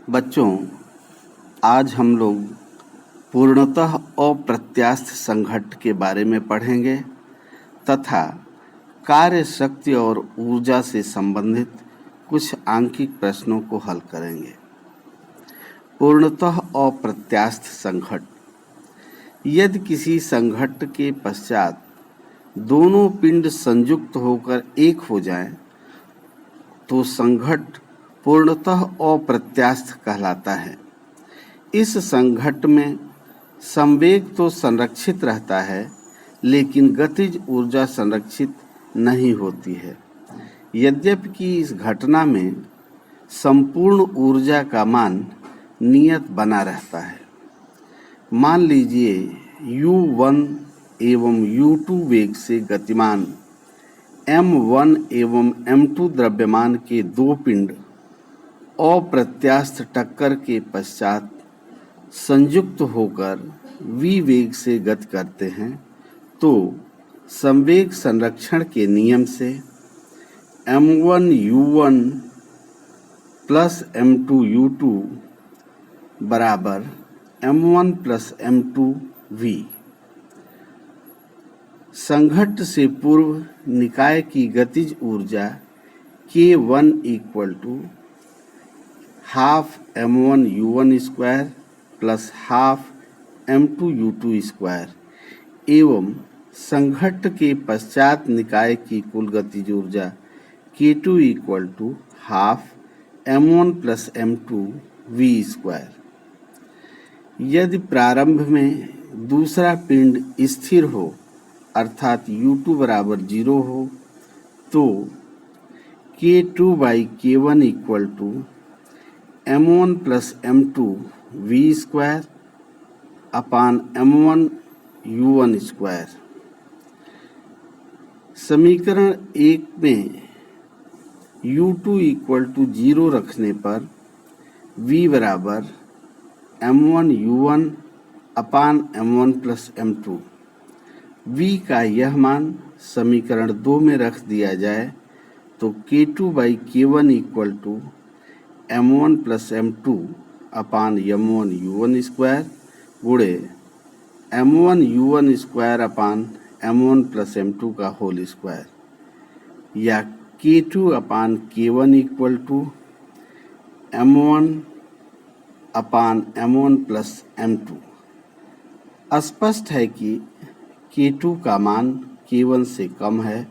बच्चों, आज हम लोग पूर्णतः अप्रत्यास्थ संघट्ट के बारे में पढ़ेंगे तथा कार्य शक्ति और ऊर्जा से संबंधित कुछ आंकिक प्रश्नों को हल करेंगे। पूर्णतः अप्रत्यास्थ संघट्ट: यदि किसी संघट्ट के पश्चात दोनों पिंड संयुक्त होकर एक हो जाएं, तो संघट्ट पूर्णतः अप्रत्यास्थ कहलाता है। इस संघट्ट में संवेग तो संरक्षित रहता है, लेकिन गतिज ऊर्जा संरक्षित नहीं होती है। यद्यपि कि इस घटना में संपूर्ण ऊर्जा का मान नियत बना रहता है। मान लीजिए u1 एवं u2 वेग से गतिमान m1 एवं m2 द्रव्यमान के दो पिंड अप्रत्यास्थ टक्कर के पश्चात संयुक्त होकर v वेग से गति करते हैं, तो संवेग संरक्षण के नियम से m1 u1 plus m2 u2 बराबर m1 प्लस m2 v। संघट्ट से पूर्व निकाय की गतिज ऊर्जा K1 equal to half m1 u1 square plus half m2 u2 square एवं संघट्ट के पश्चात निकाय की कुल गतिज ऊर्जा K2 equal to half m1 plus m2 v square. यदि प्रारंभ में दूसरा पिंड स्थिर हो अर्थात u2 बराबर 0 हो, तो K2 by K1 equal to m1 plus m2 v square upon m1 u1 square. समीकरण 1 में u2 इक्वल टू 0 रखने पर v बराबर m1 u1 अपान m1 प्लस m2। v का यह मान समीकरण 2 में रख दिया जाए तो K2 by K1 equal to m1 plus m2 upon m1 u1 square गुणे m1 u1 square upon m1 plus m2 का होल स्क्वायर, या K2 upon K1 equal to m1 upon m1 plus m2। स्पष्ट है कि K2 का मान K1 से कम है,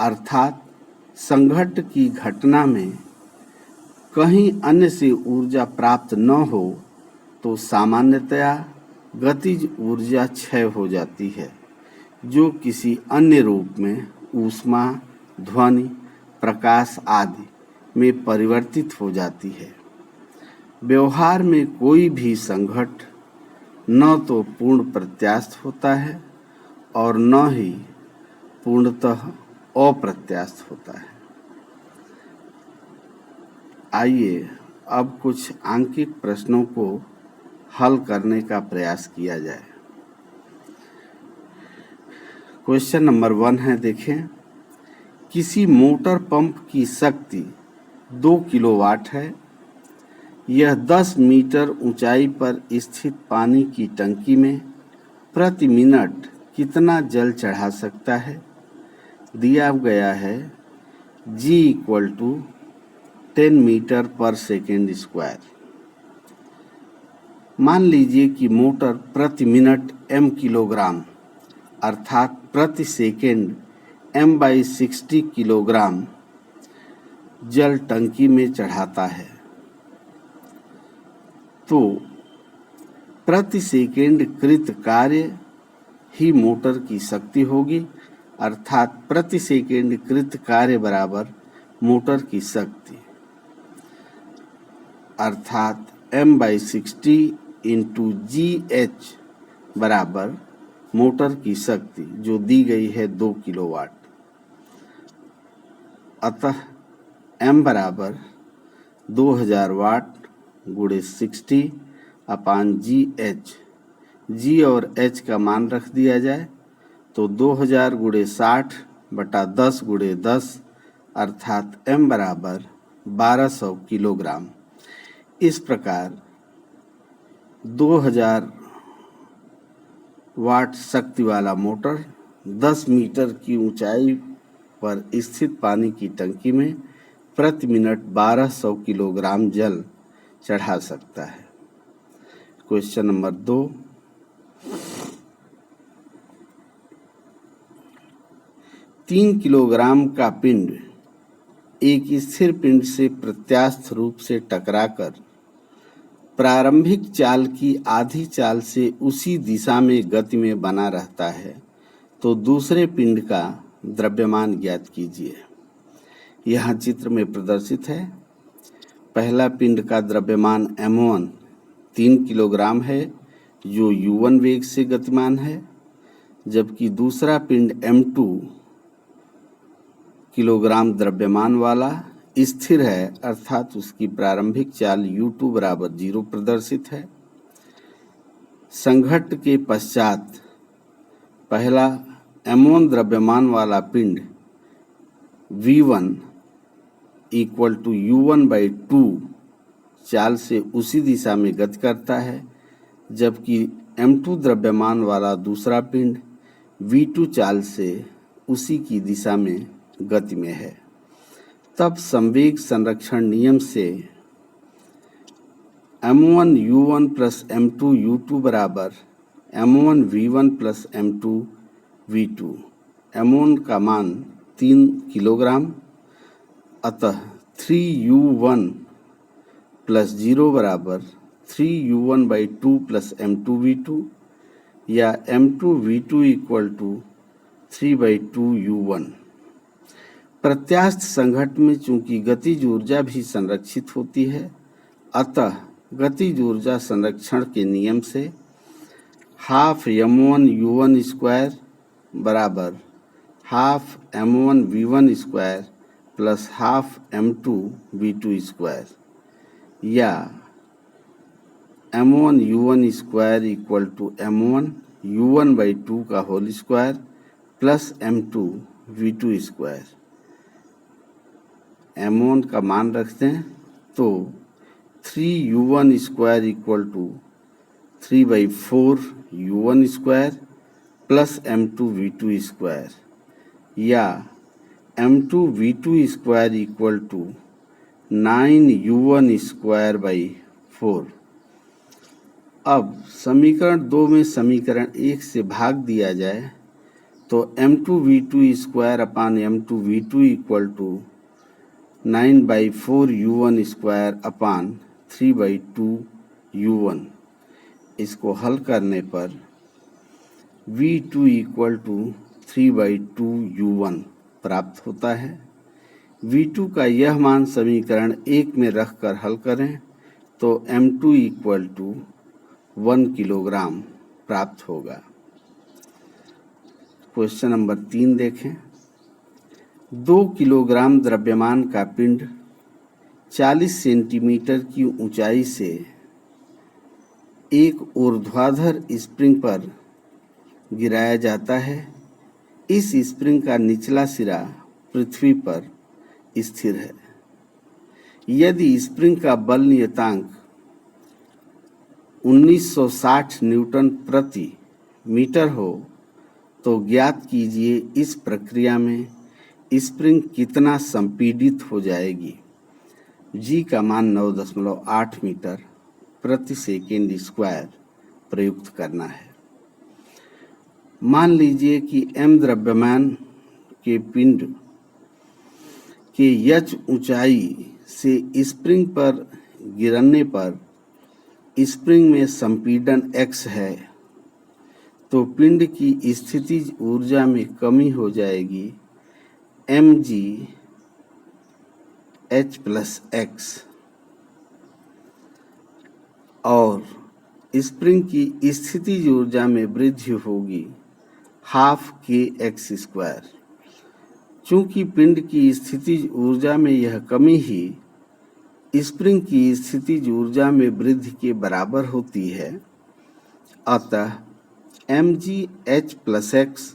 अर्थात संघट्ट की घटना में कहीं अन्य से ऊर्जा प्राप्त न हो तो सामान्यतया गतिज ऊर्जा क्षय हो जाती है, जो किसी अन्य रूप में ऊष्मा, ध्वनि, प्रकाश आदि में परिवर्तित हो जाती है। व्यवहार में कोई भी संघट्ट न तो पूर्ण प्रत्यास्थ होता है और न ही पूर्णतः अप्रत्यास्थ होता है। आइए अब कुछ आंकिक प्रश्नों को हल करने का प्रयास किया जाए। क्वेश्चन नंबर 1 है, देखें। किसी मोटर पंप की शक्ति 2 किलोवाट है। यह 10 मीटर ऊंचाई पर स्थित पानी की टंकी में प्रति मिनट कितना जल चढ़ा सकता है? दिया गया है G इक्वल टू 10 मीटर पर सेकेंड स्क्वायर। मान लीजिए कि मोटर प्रति मिनट m किलोग्राम अर्थात प्रति सेकेंड m/60 किलोग्राम जल टंकी में चढ़ाता है, तो प्रति सेकेंड कृत कार्य ही मोटर की शक्ति होगी, अर्थात प्रति सेकेंड कृत कार्य बराबर मोटर की शक्ति, अर्थात m/60 इंटू GH बराबर मोटर की शक्ति जो दी गई है 2 किलोवाट। अतः m बराबर 2000 वाट गुणे 60 अपान GH। G और H का मान रख दिया जाए तो 2000 गुणे 60 बटा 10 गुणे 10 अर्थात m बराबर 1200 किलोग्राम। इस प्रकार 2000 वाट शक्ति वाला मोटर 10 मीटर की ऊंचाई पर स्थित पानी की टंकी में प्रति मिनट 1200 किलोग्राम जल चढ़ा सकता है। क्वेश्चन नंबर 2, तीन किलोग्राम का पिंड एक स्थिर पिंड से प्रत्यास्थ रूप से टकराकर प्रारंभिक चाल की आधी चाल से उसी दिशा में गति में बना रहता है, तो दूसरे पिंड का द्रव्यमान ज्ञात कीजिए। यहाँ चित्र में प्रदर्शित है। पहला पिंड का द्रव्यमान m1 3 किलोग्राम है जो u1 वेग से गतिमान है, जबकि दूसरा पिंड m2 किलोग्राम द्रव्यमान वाला स्थिर है, अर्थात उसकी प्रारंभिक चाल u2 बराबर 0 प्रदर्शित है। संघट्ट के पश्चात पहला m1 द्रव्यमान वाला पिंड v1 इक्वल टू u1/2 चाल से उसी दिशा में गति करता है, जबकि m2 द्रव्यमान वाला दूसरा पिंड v2 चाल से उसी की दिशा में गति में है। तब संवेग संरक्षण नियम से m1 u1 plus m2 u2 बराबर m1 v1 plus m2 v2। m1 का मान 3 किलोग्राम, अतः 3u1 प्लस 0 बराबर 3u1/2 प्लस m2 v2 या m2 v2 equal to 3/2u1। प्रत्यास्थ संघट्ट में चूंकि गतिज ऊर्जा भी संरक्षित होती है, अतः गतिज ऊर्जा संरक्षण के नियम से हाफ m1 u1 स्क्वायर बराबर half m1 v1 square plus half m2 v2 square या m1 u1 square equal to m1 u1/2 का whole square plus m2 v2 square. m1 का मान रखते हैं तो 3u1 square equal to 3/4 u1 square plus m2 v2 square या m2 v2 square equal to 9u1 square by 4। अब समीकरण 2 में समीकरण 1 से भाग दिया जाए तो m2 v2 square upon m2 v2 equal to 9/4 u1 square upon 3/2 u1। इसको हल करने पर v2 इक्वल टू 3/2 u1 प्राप्त होता है। v2 का यह मान समीकरण 1 में रखकर हल करें तो m2 इक्वल टू 1 किलोग्राम प्राप्त होगा। क्वेश्चन नंबर 3 देखें। 2 किलोग्राम द्रव्यमान का पिंड 40 सेंटीमीटर की ऊंचाई से एक ऊर्ध्वाधर स्प्रिंग पर गिराया जाता है। इस स्प्रिंग का निचला सिरा पृथ्वी पर स्थिर है। यदि स्प्रिंग का बल नियतांक 1960 न्यूटन प्रति मीटर हो तो ज्ञात कीजिए इस प्रक्रिया में स्प्रिंग कितना संपीड़ित हो जाएगी। जी का मान 9.8 मीटर प्रति सेकेंड स्क्वायर प्रयुक्त करना है। मान लीजिए कि m द्रव्यमान के पिंड के h ऊंचाई से स्प्रिंग पर गिरने पर स्प्रिंग में संपीड़न x है, तो पिंड की स्थितिज ऊर्जा में कमी हो जाएगी mg h प्लस x और स्प्रिंग की स्थितिज ऊर्जा में वृद्धि होगी हाफ kx स्क्वायर। चूंकि पिंड की स्थितिज ऊर्जा में यह कमी ही स्प्रिंग की स्थितिज ऊर्जा में वृद्धि के बराबर होती है, अतः mg h प्लस x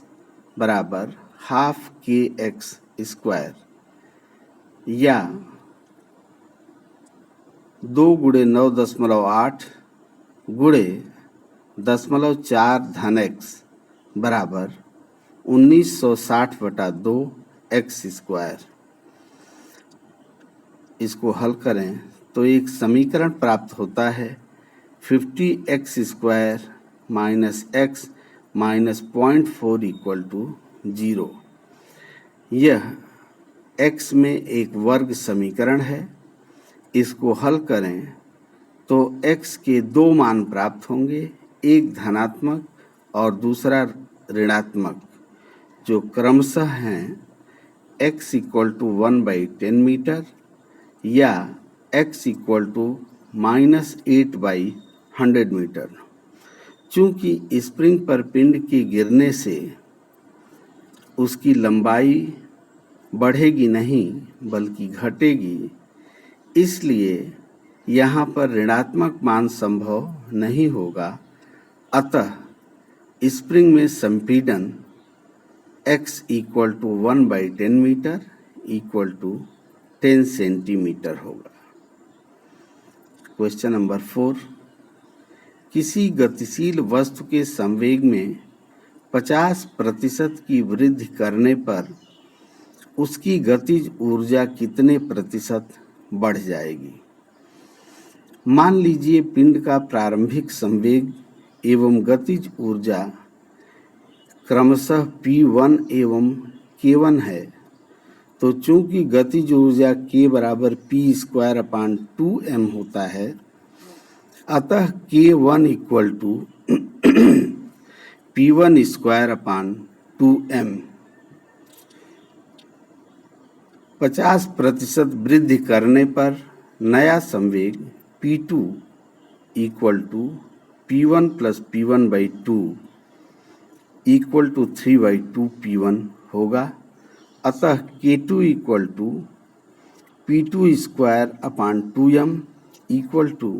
बराबर हाफ kx स्क्वायर या 2 गुणे 9.8 गुणे 0.4 बराबर 1960/2 एक्स स्क्वायर। इसको हल करें तो एक समीकरण प्राप्त होता है 50x square minus x minus 0.4 equal to 0। यह x में एक वर्ग समीकरण है। इसको हल करें तो x के दो मान प्राप्त होंगे, एक धनात्मक और दूसरा ऋणात्मक, जो क्रमशः हैं x इक्वल टू 1/10 मीटर या x इक्वल टू -8/100 मीटर। चूंकि स्प्रिंग पर पिंड के गिरने से उसकी लंबाई बढ़ेगी नहीं बल्कि घटेगी, इसलिए यहाँ पर ऋणात्मक मान संभव नहीं होगा। अतः स्प्रिंग में संपीड़न x equal to 1/10 metre equal to 10 centimetre होगा। क्वेश्चन नंबर 4, किसी गतिशील वस्तु के संवेग में 50% की वृद्धि करने पर उसकी गतिज ऊर्जा कितने प्रतिशत बढ़ जाएगी। मान लीजिए पिंड का प्रारंभिक संवेग एवं गतिज ऊर्जा क्रमशः P1 एवं K1 है, तो चूंकि गतिज ऊर्जा K बराबर P²/2m होता है, अतः K1 इक्वल टू P1²/2m। 50% वृद्धि करने पर नया संवेग P2 equal to P1 + P1/2 equal to 3/2 P1 होगा। अतः K2 equal to P2²/2m equal to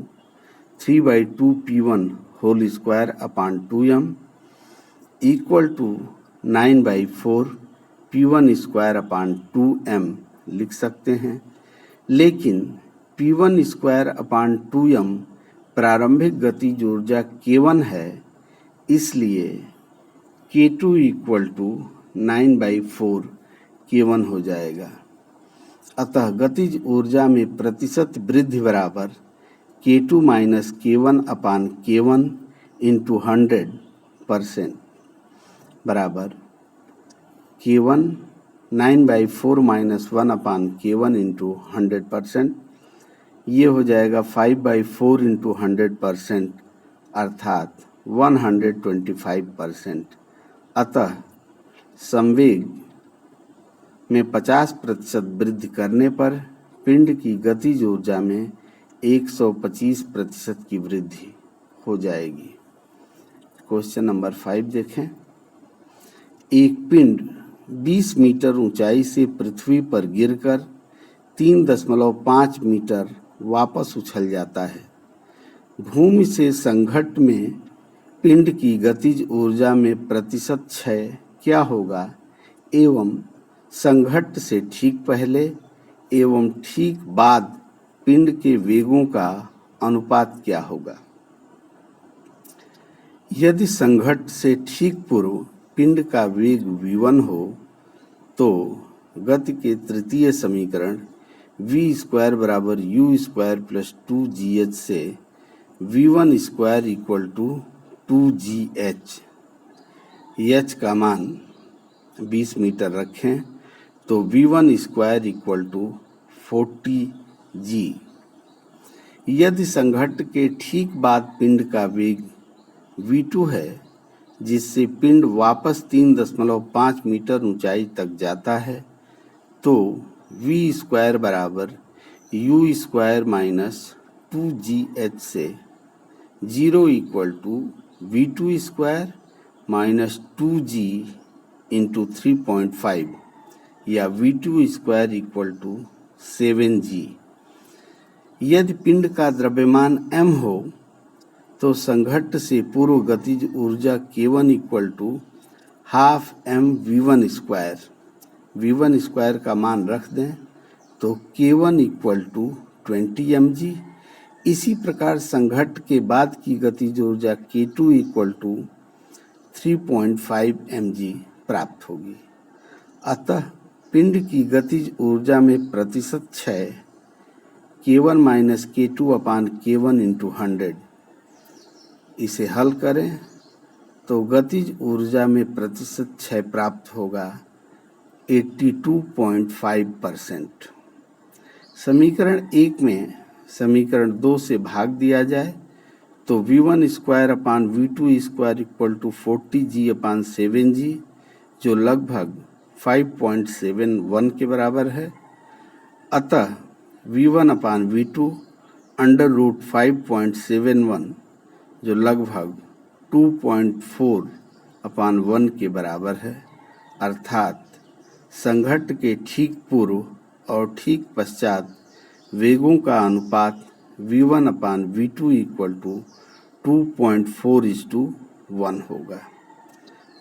3/2 P1 whole square equal to 9/4 P1²/2m लिख सकते हैं। लेकिन P1²/2m प्रारंभिक गतिज ऊर्जा K1 है, इसलिए K2 इक्वल टू 9/4 K1 हो जाएगा। अतः गतिज ऊर्जा में प्रतिशत वृद्धि बराबर K2 माइनस K1/K1 इंटू 100% बराबर K1 9/4 माइनस 1/K1 इंटू 100%। ये हो जाएगा 5/4 इंटू 100% अर्थात 125%। अतः संवेग में 50% वृद्धि करने पर पिंड की गतिज ऊर्जा में 125% की वृद्धि हो जाएगी। क्वेश्चन नंबर 5 देखें। एक पिंड 20 मीटर ऊंचाई से पृथ्वी पर गिरकर 3.5 मीटर वापस उछल जाता है। भूमि से संघट्ट में पिंड की गतिज ऊर्जा में प्रतिशत क्षय क्या होगा एवं संघट्ट से ठीक पहले एवं ठीक बाद पिंड के वेगों का अनुपात क्या होगा। यदि संघट्ट से ठीक पूर्व पिंड का वेग v1 हो तो गति के तृतीय समीकरण v² बराबर u² + 2gh से v1² equal to 2gh, h का मान 20 मीटर रखें तो v1² इक्वल टू 40g। यदि संघट्ट के ठीक बाद पिंड का वेग v2 है, जिससे पिंड वापस 3.5 मीटर ऊंचाई तक जाता है, तो v² बराबर u² माइनस 2gh से 0 equal to v2² minus 2g into 3.5 या v2² इक्वल टू 7g। यदि पिंड का द्रव्यमान m हो तो संघट्ट से पूर्व गतिज ऊर्जा K1 equal to half m v1²। v1² का मान रख दें तो K1 इक्वल टू 20 mg इसी प्रकार संघट्ट के बाद की गतिज ऊर्जा K2 इक्वल टू 3.5 mg प्राप्त होगी। अतः पिंड की गतिज ऊर्जा में प्रतिशत क्षय K1 minus K2 upon K1 into 100। इसे हल करें तो गतिज ऊर्जा में प्रतिशत क्षय प्राप्त होगा 82.5%। समीकरण 1 में समीकरण 2 से भाग दिया जाए तो v1 square upon v2 square equal to 40g upon 7g, जो लगभग 5.71 के बराबर है। अतः v1 अपान v2 अंडर रूट 5.71, जो लगभग 2.4 अपान 1 के बराबर है। अर्थात संघट्ट के ठीक पूर्व और ठीक पश्चात वेगों का अनुपात v1 upon v2 equal to 2.4:1 होगा।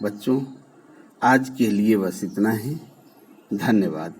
बच्चों, आज के लिए बस इतना ही। धन्यवाद।